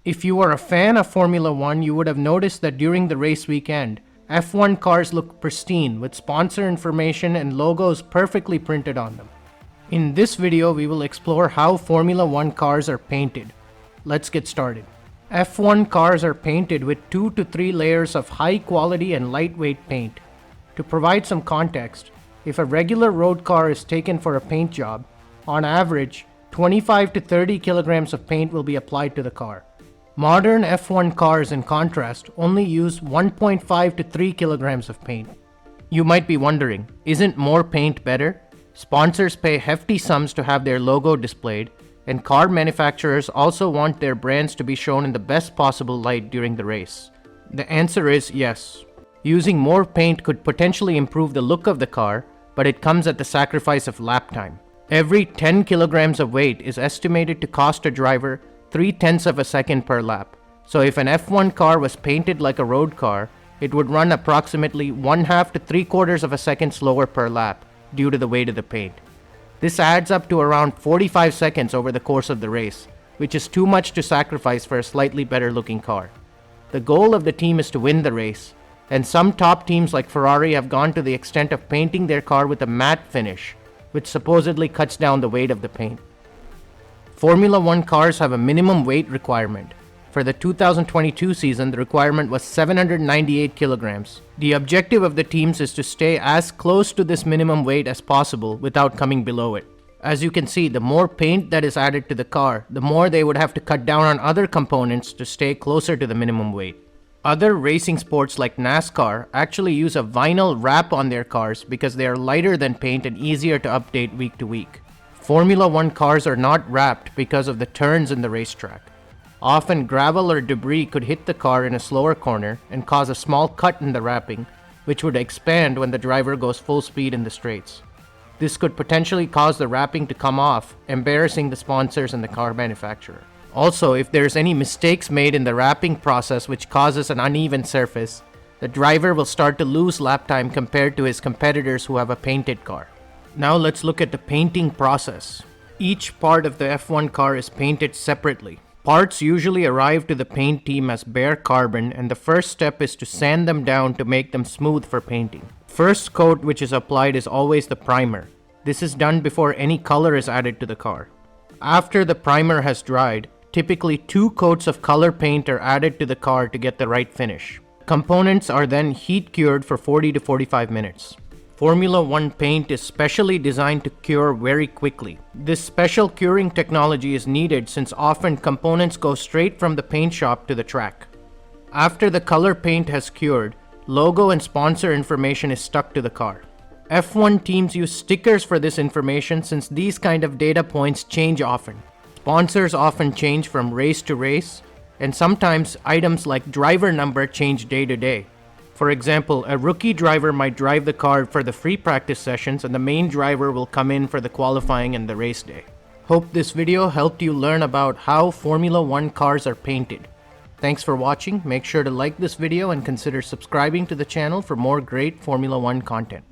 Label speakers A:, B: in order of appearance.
A: If you are a fan of Formula One, you would have noticed that during the race weekend, F1 cars look pristine with sponsor information and logos perfectly printed on them. In this video, we will explore how Formula One cars are painted. Let's get started. F1 cars are painted with 2 to 3 layers of high quality and lightweight paint. To provide some context, if a regular road car is taken for a paint job, on average, 25 to 30 kilograms of paint will be applied to the car. Modern F1 cars, in contrast, only use 1.5 to 3 kilograms of paint. You might be wondering, isn't more paint better? Sponsors pay hefty sums to have their logo displayed, and car manufacturers also want their brands to be shown in the best possible light during the race. The answer is yes. Using more paint could potentially improve the look of the car, but it comes at the sacrifice of lap time. Every 10 kilograms of weight is estimated to cost a driver 0.3 of a second per lap. So if an F1 car was painted like a road car, it would run approximately 1/2 to 3/4 of a second slower per lap due to the weight of the paint. This adds up to around 45 seconds over the course of the race, which is too much to sacrifice for a slightly better looking car. The goal of the team is to win the race, and some top teams like Ferrari have gone to the extent of painting their car with a matte finish, which supposedly cuts down the weight of the paint. Formula One cars have a minimum weight requirement. For the 2022 season, the requirement was 798 kilograms. The objective of the teams is to stay as close to this minimum weight as possible without coming below it. As you can see, the more paint that is added to the car, the more they would have to cut down on other components to stay closer to the minimum weight. Other racing sports like NASCAR actually use a vinyl wrap on their cars because they are lighter than paint and easier to update week to week. Formula One cars are not wrapped because of the turns in the racetrack. Often gravel or debris could hit the car in a slower corner and cause a small cut in the wrapping, which would expand when the driver goes full speed in the straights. This could potentially cause the wrapping to come off, embarrassing the sponsors and the car manufacturer. Also, if there's any mistakes made in the wrapping process which causes an uneven surface, the driver will start to lose lap time compared to his competitors who have a painted car. Now let's look at the painting process. Each part of the F1 car is painted separately. Parts usually arrive to the paint team as bare carbon, and the first step is to sand them down to make them smooth for painting. First coat which is applied is always the primer. This is done before any color is added to the car. After the primer has dried, typically 2 coats of color paint are added to the car to get the right finish. Components are then heat cured for 40 to 45 minutes. Formula One paint is specially designed to cure very quickly. This special curing technology is needed since often components go straight from the paint shop to the track. After the color paint has cured, logo and sponsor information is stuck to the car. F1 teams use stickers for this information since these kind of data points change often. Sponsors often change from race to race, and sometimes items like driver number change day to day. For example, a rookie driver might drive the car for the free practice sessions and the main driver will come in for the qualifying and the race day. Hope this video helped you learn about how Formula One cars are painted. Thanks for watching. Make sure to like this video and consider subscribing to the channel for more great Formula One content.